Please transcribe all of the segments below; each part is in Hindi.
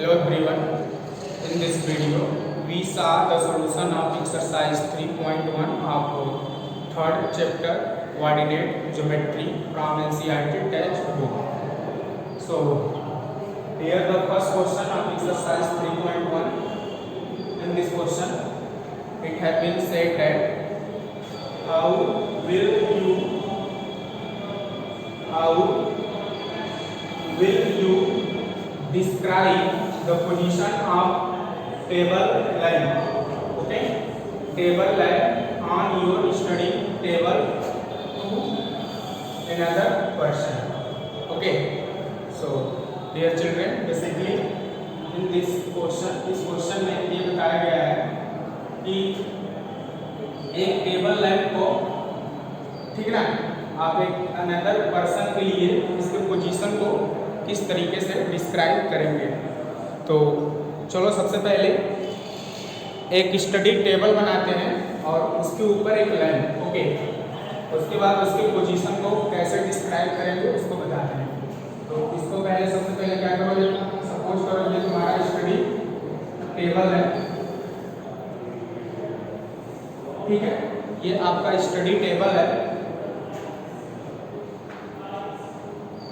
Hello everyone. In this video, we saw the solution of exercise 3.1 of third chapter coordinate geometry from NCERT textbook. So, here the first question of exercise 3.1. In this question, it has been said that how will you describe the position of table line, okay, table line on your study table to another person, okay. So dear children, basically in this question में ये बताया गया है कि एक टेबल लाइन को, ठीक ना, आप एक अनदर पर्सन के लिए इसके पोजीशन को किस तरीके से डिस्क्राइब करेंगे। तो चलो सबसे पहले एक स्टडी टेबल बनाते हैं और उसके ऊपर एक लाइन, ओके। उसके बाद उसके पोजीशन को कैसे डिस्क्राइब करेंगे उसको बताते हैं। तो इसको पहले सबसे पहले क्या करोगे, सपोज करो ये तुम्हारा स्टडी टेबल है, ठीक है, ये आपका स्टडी टेबल है,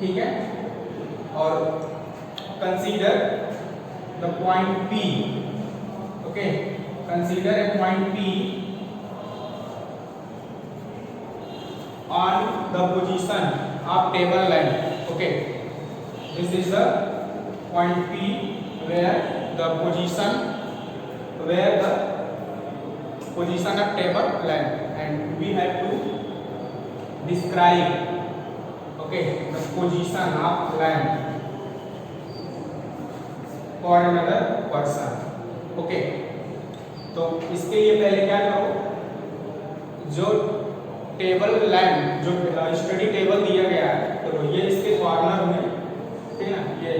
ठीक है। और consider the point P, okay, consider a point P on the position of table line, okay. This is the point P where the position of table line and we have to describe, okay, the position of line for another person, okay। तो इसके लिए पहले क्या करो, जो टेबल लाइन जो स्टडी टेबल दिया गया है, तो ये इसके कॉर्नर में, ठीक ना, ये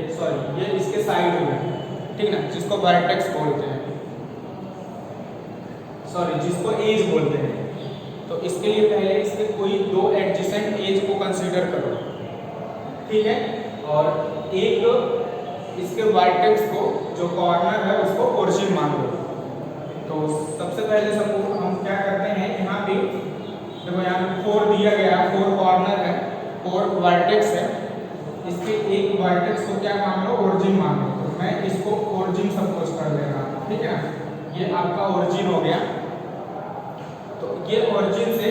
इसके साइड में, ठीक ना, जिसको वर्टेक्स बोलते हैं, जिसको एज बोलते हैं। तो इसके लिए पहले इसके कोई दो एडजेसेंट एज को कंसीडर करो, ठीक है, और एक इसके वर्टेक्स को जो कॉर्नर है उसको ओरिजिन मान लो। तो सबसे पहले सपोज हम क्या करते हैं, यहाँ पे देखो, यहाँ पे 4 दिया गया, 4 कॉर्नर है, 4 वर्टेक्स है, इसके एक वर्टेक्स को क्या मान लो, ओरिजिन मान लो। तो मैं इसको ओरिजिन सपोज कर ले रहा हूँ, ठीक है ना, ये आपका ओरिजिन हो गया। तो ये ओरिजिन से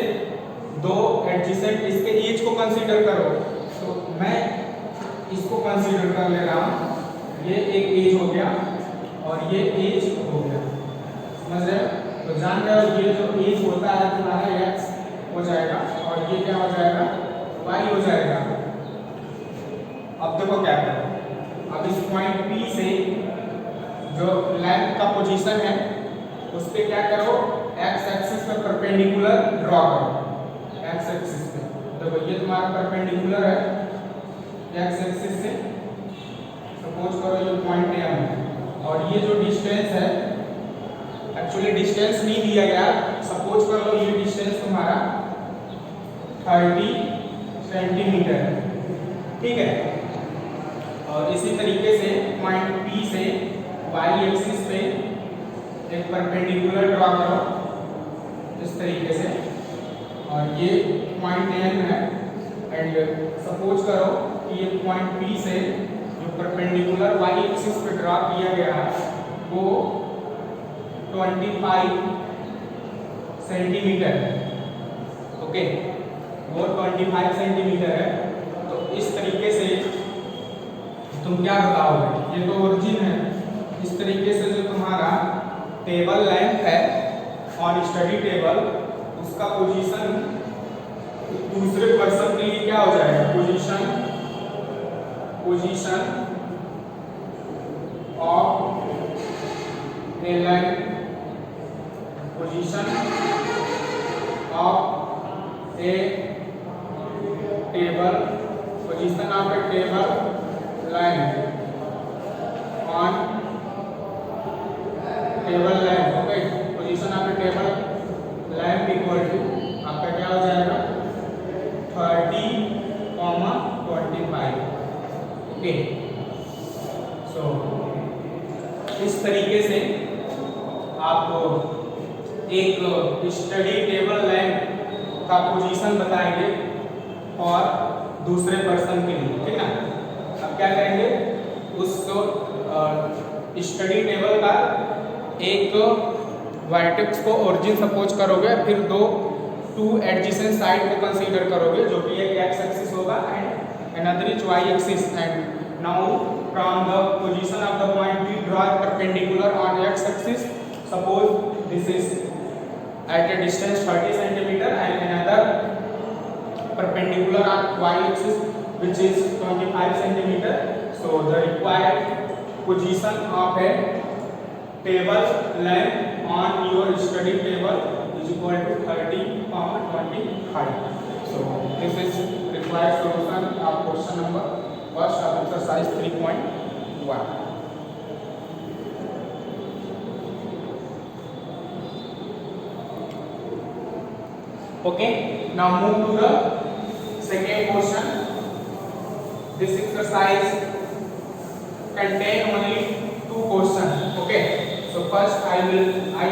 दो एडजेसेंट इसके एज को कंसीडर करो, तो मैं इसको कंसीडर कर ले रहा हूँ, ये एक एज हो गया और ये एज हो गया, समझ रहे हो। तो जान रहे हो ये जो एज होता है तुम्हारा x हो जाएगा और ये क्या हो जाएगा, y हो जाएगा। अब देखो क्या करो, अब इस पॉइंट P से जो लाइन का पोजीशन है उस पे क्या करो, x एक्सिस पे परपेंडिकुलर ड्रॉ करो, x एक्सिस पे। देखो ये तुम्हारा परपेंडिकुलर है x एक्सिस से, सपोज करो ये पॉइंट M है, और ये जो डिस्टेंस है, एक्चुअली डिस्टेंस नहीं दिया गया, सपोज कर लो ये डिस्टेंस तुम्हारा 30 सेंटीमीटर है, ठीक है। और इसी तरीके से पॉइंट P से y एक्सिस पे एक परपेंडिकुलर ड्रॉ करो इस तरीके से, और ये पॉइंट M है, एंड सपोज करो कि ये पॉइंट P से जो परपेंडिकुलर y एक्सिस पे ड्रॉ किया गया है वो 25 सेंटीमीटर है, ओके, वो 25 सेंटीमीटर है। तो इस तरीके से तुम क्या बताओगे, ये तो ओरिजिन है, इस तरीके से जो तुम्हारा टेबल लाइन है ऑन स्टडी टेबल, उसका पोजीशन दूसरे पर्सन के लिए क्या हो जाएगा, position of a line, position of a table, position of a table line on table line, okay, position of a table line equal to आपका क्या हो जाएगा 30, 25, ओके। सो स्टडी टेबल लैंप का पोजीशन बताएंगे और दूसरे पर्सन के लिए, ठीक ना। अब क्या करेंगे, उस स्टडी टेबल का एक वर्टेक्स को ओरिजिन सपोज करोगे, फिर टू एडजेसेंट साइड को कंसीडर करोगे, जो कि एक एक्स एक्सिस होगा and another is Y axis. And now from the position of the point B draw perpendicular on X axis. Suppose this is at a distance 30 centimeter and another perpendicular on y axis which is 25 centimeter. So the required position of a table lamp on your study table is equal to 30, 25. So this is required solution of question number first of exercise 3.1. Okay, now move to the second question. This exercise contain only two questions. Okay, so first I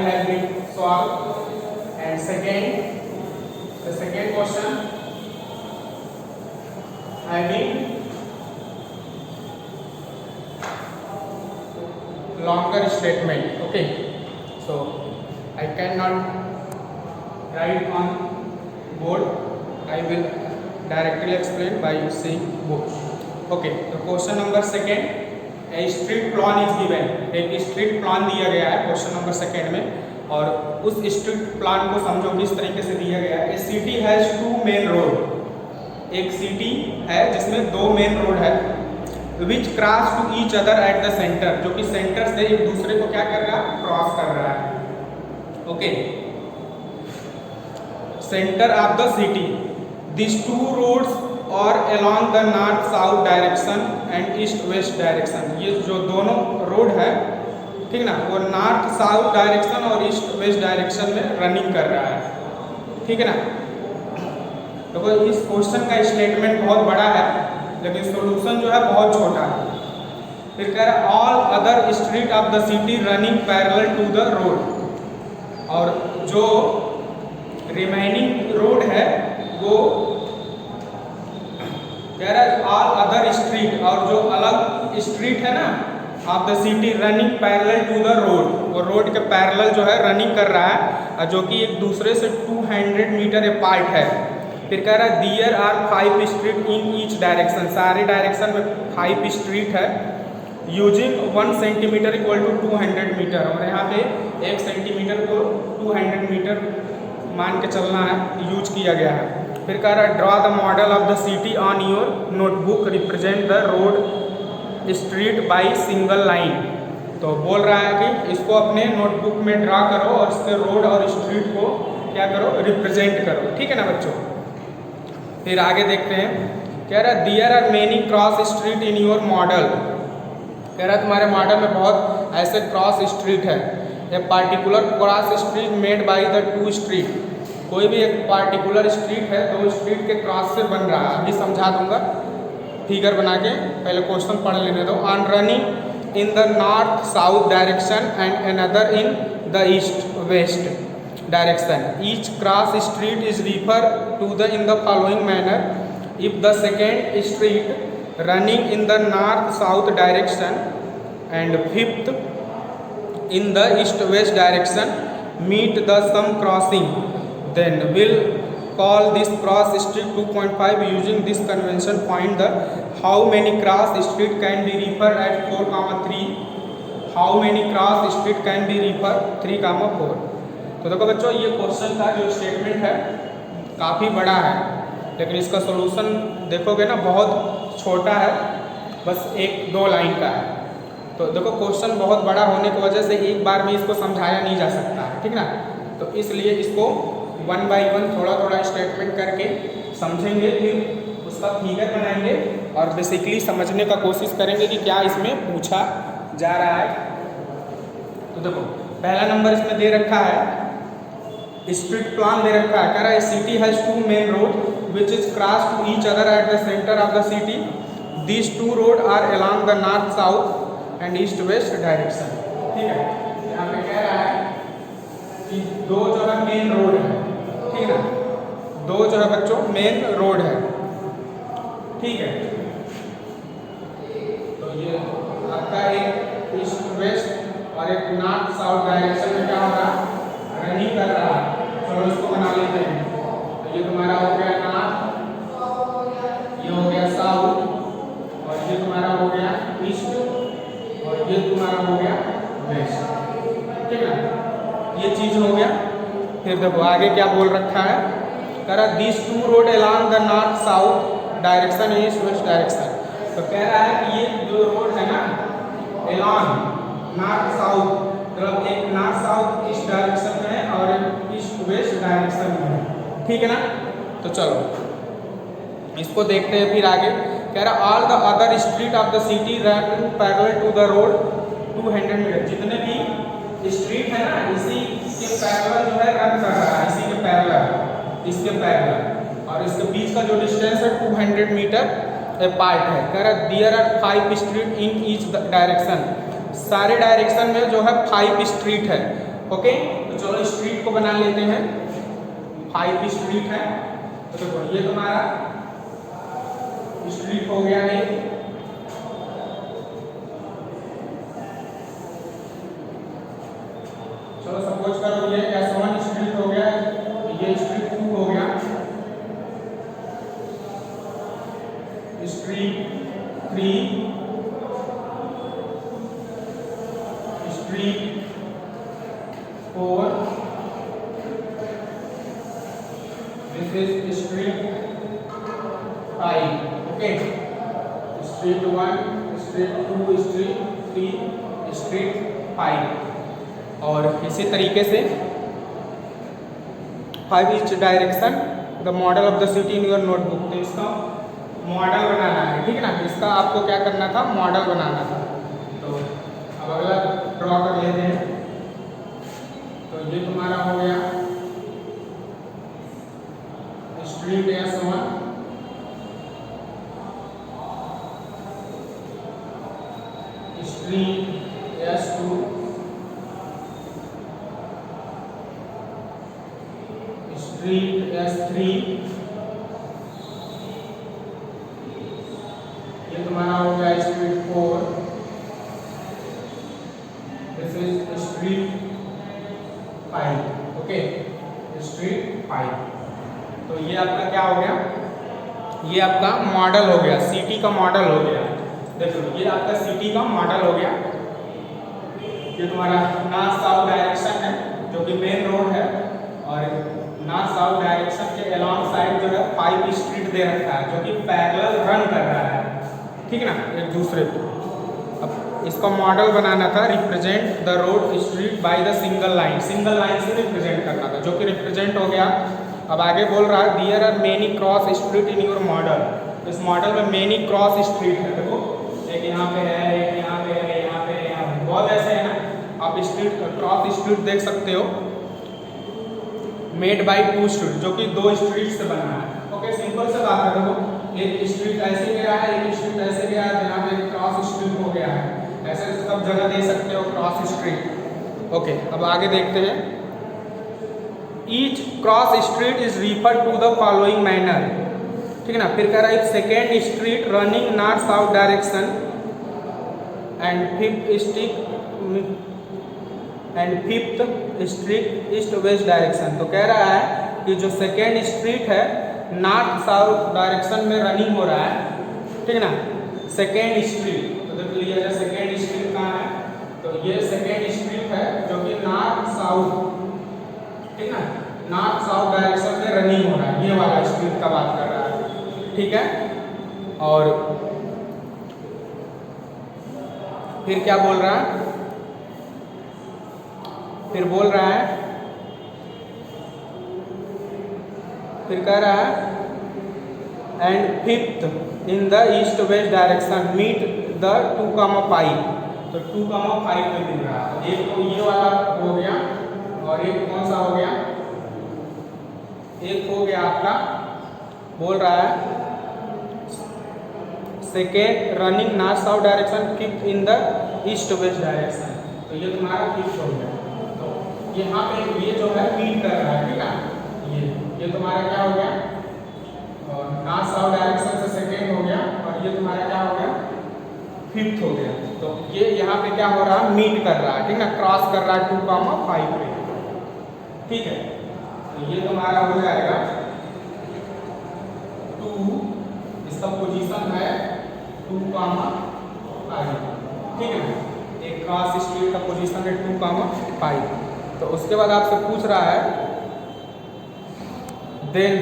have it solved, and the second question having longer statement. Okay, so I cannot write on board, I will directly explain by using book. Okay, तो question number second, street plan is given. एक स्ट्रीट प्लान दिया गया है क्वेश्चन नंबर सेकेंड में, और उस स्ट्रीट प्लान को समझो किस तरीके से दिया गया है। A city has two main road, एक सिटी है जिसमें दो मेन रोड है, which cross to each other at the centre, जो कि सेंटर से एक दूसरे को क्या कर रहा है, क्रॉस कर रहा है। Okay, center of the city, these two roads are along the north south direction and east west direction। ये जो दोनों रोड है, ठीक ना, वो नॉर्थ साउथ डायरेक्शन और ईस्ट वेस्ट डायरेक्शन में रनिंग कर रहा है, ठीक है ना। देखो इस क्वेश्चन का स्टेटमेंट बहुत बड़ा है, लेकिन सॉल्यूशन जो है बहुत छोटा है। फिर कह रहा है all other street of the city running parallel to the road, और जो रिमेनिंग रोड है वो कह रहा है ऑल अदर स्ट्रीट, और जो अलग स्ट्रीट है ना of the city running parallel to the road, वो रोड के पैरेलल जो है रनिंग कर रहा है, जो कि एक दूसरे से 200 मीटर अपार्ट है। फिर कह रहा है there are 5 street in each direction, सारे डायरेक्शन में 5 स्ट्रीट है, using 1 centimetre equal to 200 metre, और यहाँ पे 1 सेंटीमीटर को 200 मीटर मान के चलना है, यूज किया गया है। फिर कह रहा है draw the model of the city on your notebook, represent the road street by single line. तो बोल रहा है कि इसको अपने नोटबुक में ड्रा करो और इसके रोड और स्ट्रीट को क्या करो, रिप्रेजेंट करो, ठीक है ना बच्चों। फिर आगे देखते हैं, कह रहा है there are many cross street in your model, कह रहा है तुम्हारे मॉडल में बहुत ऐसे क्रॉस स्ट्रीट है। A particular cross street made by the two street, कोई भी एक पार्टिकुलर स्ट्रीट है, दो स्ट्रीट के क्रॉस से बन रहा है। अभी समझा दूंगा फिगर बना के, पहले क्वेश्चन पढ़ लेने दो। On running in the north south direction and another in the east west direction, each cross street is refer to the in the following manner, if the second street running in the north south direction and fifth in the east west direction meet the some crossing, then will call this cross street 2.5 using this convention. Find the how many cross street can be referred at 4, 3, how many cross street can be referred 3, 4। तो देखो बच्चों ये क्वेश्चन का जो स्टेटमेंट है काफ़ी बड़ा है, लेकिन इसका सॉल्यूशन देखोगे ना बहुत छोटा है, बस 1-2 लाइन का है। तो देखो क्वेश्चन बहुत बड़ा होने की वजह से एक बार में इसको समझाया नहीं जा सकता है, ठीक ना। तो इसलिए इसको 1 by 1 थोड़ा थोड़ा स्टेटमेंट करके समझेंगे, फिर उसका फिगर बनाएंगे और बेसिकली समझने का कोशिश करेंगे कि क्या इसमें पूछा जा रहा है। तो देखो पहला नंबर इसमें दे रखा है, स्ट्रीट प्लान दे रखा है, कह रहा है city has 2 main road which is cross to each other at the centre of the city, these 2 road are along the north south and east west direction, ठीक है। यहाँ पे कह रहा है कि दो जो है मेन रोड है, ठीक है ना, दो जो है बच्चों मेन रोड है, ठीक है। तो ये आपका एक ईस्ट वेस्ट और एक नॉर्थ साउथ डायरेक्शन में क्या हो रहा है, रनिंग कर रहा है। चलो इसको बना लेते हैं। तो ये तुम्हारा हो गया नॉर्थ, ये हो गया साउथ, और ये तुम्हारा हो गया ईस्ट, और ये तुम्हारा हो गया वेस्ट, ठीक है ना, ये चीज हो गया। फिर देखो आगे क्या बोल रखा है, कह रहा this two road along the north south direction east west direction. तो कह रहा है कि ये जो रोड है ना अलोंग नॉर्थ साउथ, मतलब एक नॉर्थ साउथ ईस्ट डायरेक्शन में है और एक ईस्ट वेस्ट डायरेक्शन में है, ठीक है ना। तो चलो इसको देखते हैं फिर आगे। कह रहा all the other street of the city run parallel to the road 200 metre. जितने भी स्ट्रीट है ना इसी के पैरेलल जो है रन कर रहा है, इसी के पैरेलल, इसके पैरेलल, और इसके बीच का जो डिस्टेंस है 200 मीटर अपार्ट है। कह रहा there are 5 street in each direction, सारे डायरेक्शन में जो है 5 स्ट्रीट है, ओके। तो चलो स्ट्रीट को बना लेते हैं। 5 स्ट्रीट है, तो देखो ये तुम्हारा स्ट्रीट हो गया है, चलो सपोज करो ये S1 स्ट्रीट हो गया, ये स्ट्रीट 2 हो गया, street 3, street 4, this is street 5, okay. Street 1, street 2, street 3, street 5, और इसी तरीके से 5 each direction the model of the city in your notebook. तो इसका मॉडल बनाना है, ठीक है ना, इसका आपको क्या करना था, मॉडल बनाना था। तो अब अगला ड्रॉ कर लेते हैं। तो ये तुम्हारा हो गया street S1, street S2, street S3, ये तुम्हारा हो गया street 4, this is street 5, okay, street 5। तो ये आपका क्या हो गया, ये आपका मॉडल हो गया, सिटी का मॉडल हो गया। देखो ये आपका सिटी का मॉडल हो गया। ये तुम्हारा नॉर्थ साउथ डायरेक्शन है जो कि मेन रोड है, और नॉर्थ साउथ डायरेक्शन के अलोंग साइड जो है 5 स्ट्रीट दे रखा है जो कि पैरेलल रन कर रहा है, ठीक है ना, एक दूसरे को। अब इसका मॉडल बनाना था, represent the road street by the single line, single line से रिप्रेजेंट करना था, जो कि रिप्रेजेंट हो गया। अब आगे बोल रहा है there are many cross street in your model. इस मॉडल में मेनी क्रॉस स्ट्रीट है, देखो एक यहाँ पे है, एक यहाँ पे है, यहाँ पे है, यहाँ पे बहुत ऐसे है ना। आप स्ट्रीट क्रॉस स्ट्रीट देख सकते हो, मेड बाय 2 स्ट्रीट, जो कि 2 स्ट्रीट से बना है, ओके। सिंपल से बात है, देखो एक स्ट्रीट ऐसे गया है, एक स्ट्रीट ऐसे गया है, यहाँ पे क्रॉस स्ट्रीट हो गया है, ऐसे सब जगह दे सकते हो क्रॉस स्ट्रीट, ओके। अब आगे देखते हैं। Each cross street is refer to the following manner, ठीक है ना। फिर कह रहा है second street running north south direction and fifth street east west direction. तो कह रहा है कि जो सेकेंड स्ट्रीट है नॉर्थ साउथ डायरेक्शन में रनिंग हो रहा है, ठीक है ना, सेकेंड स्ट्रीट। तो देख लिया जाए सेकेंड स्ट्रीट कहाँ है, तो ये सेकेंड स्ट्रीट है जो कि नॉर्थ साउथ, ठीक है ना, नॉर्थ साउथ डायरेक्शन में रनिंग हो रहा है, ये वाला स्ट्रीट का बात कर रहा है, ठीक है। और फिर क्या बोल रहा है, फिर बोल रहा है, फिर कह रहा है and fifth in the east west direction meet the 2,5। तो 2,5 में मिल रहा है। एक तो ये वाला हो गया, और एक कौन सा हो गया, एक हो गया आपका बोल रहा है second running north south direction, fifth in the east west direction. तो ये तुम्हारा फिफ्थ हो गया। तो यहाँ पे ये जो है मीट कर रहा है, ठीक है। ये तुम्हारा क्या हो गया, नॉर्थ साउथ डायरेक्शन से सेकेंड हो गया, और ये तुम्हारा क्या हो गया, फिफ्थ हो गया। तो ये यहाँ पे क्या हो रहा है, मीट कर रहा है, ठीक ना, क्रॉस कर रहा है 2,5 पे, ठीक है। तो ये तुम्हारा हो जाएगा 2, इसका पोजीशन है 2,5, ठीक है ना। एक क्रॉस स्ट्रीट का पोजीशन है 2,5। तो उसके बाद आपसे पूछ रहा है then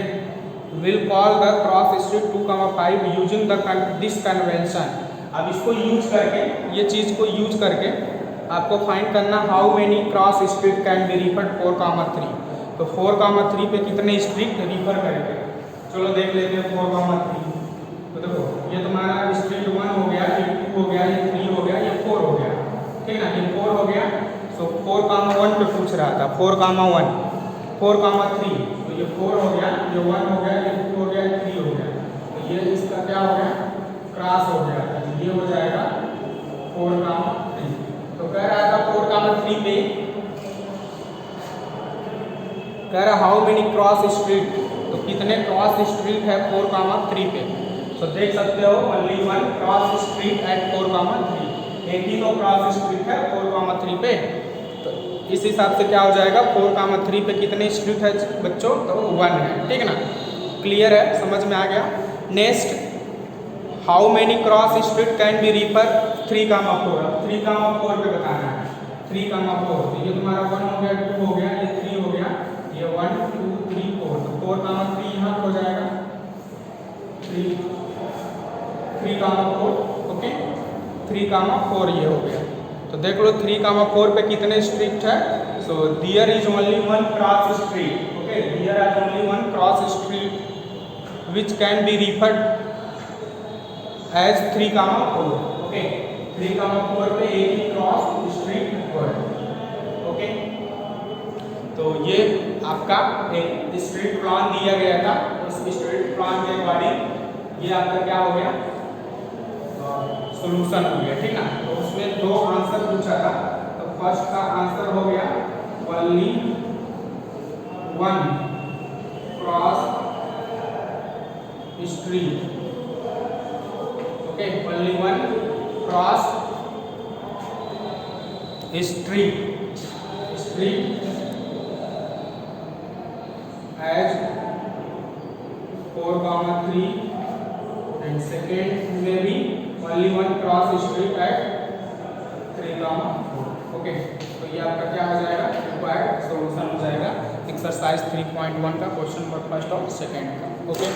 will call the cross street 2,5 using this convention. अब इसको यूज करके, ये चीज़ को यूज करके आपको फाइंड करना how many cross street can be referred 4,3। तो 4,3 पे कितने स्ट्रीट रिफर करेंगे, चलो देख लेते हैं 4,3। तो देखो ये तुम्हारा स्ट्रीट 1 हो गया, ये 2 हो गया, ये 3 हो गया, ये 4 हो गया, ठीक ना। ये 4 हो गया, सो 4,1 पे पूछ रहा था, 4,1, 4,3, तो ये 4 हो गया, ये 1 हो गया, ये 2 हो गया, ये 3 हो गया। तो ये इसका क्या हो गया, क्रॉस हो गया, तो ये हो जाएगा 4,3। तो कह रहा था 4,3 पे कह रहा हाउ मेनी क्रॉस स्ट्रीट, तो कितने क्रॉस स्ट्रीट है 4,3 पे। तो देख सकते हो ओनली 1 क्रॉस स्ट्रीट एट 4,3, एक ही तो क्रॉस स्ट्रीट है 4,3 पे। तो इस हिसाब से क्या हो जाएगा, 4,3 पे कितने स्ट्रीट है बच्चों, तो 1 है, ठीक है ना। क्लियर है, समझ में आ गया। Next, how many cross street can be refer 3,4। 3,4 पे बताना है, 3,4। तो ये तुम्हारा 1 हो गया, 2 हो गया, ये 3 हो गया, ये 1 2 3 4। तो 4,3 यहाँ हो जाएगा 3,4, ओके। 3,4 ये हो गया। तो देख लो 3,4 पे कितने स्ट्रीट है। So there is only 1 cross street, okay. There are only 1 cross street which can be referred as 3,4, okay. 3,4 पे एक ही क्रॉस स्ट्रीट है, ओके। तो ये आपका एक स्ट्रीट प्लान दिया गया था, इस स्ट्रीट प्लान के अकॉर्डिंग ये आपका क्या हो गया, सॉल्यूशन हो गया, ठीक ना। तो उसमें 2 आंसर पूछा था। तो फर्स्ट का आंसर हो गया only 1 cross street, okay. Only 1 cross street as 4,3 and second में भी only 1 cross street at 3,4, okay. तो ये आपका क्या हो जाएगा, रिक्वायर्ड सॉल्यूशन हो जाएगा एक्सरसाइज 3.1 का क्वेश्चन नंबर फर्स्ट और सेकेंड का, ओके।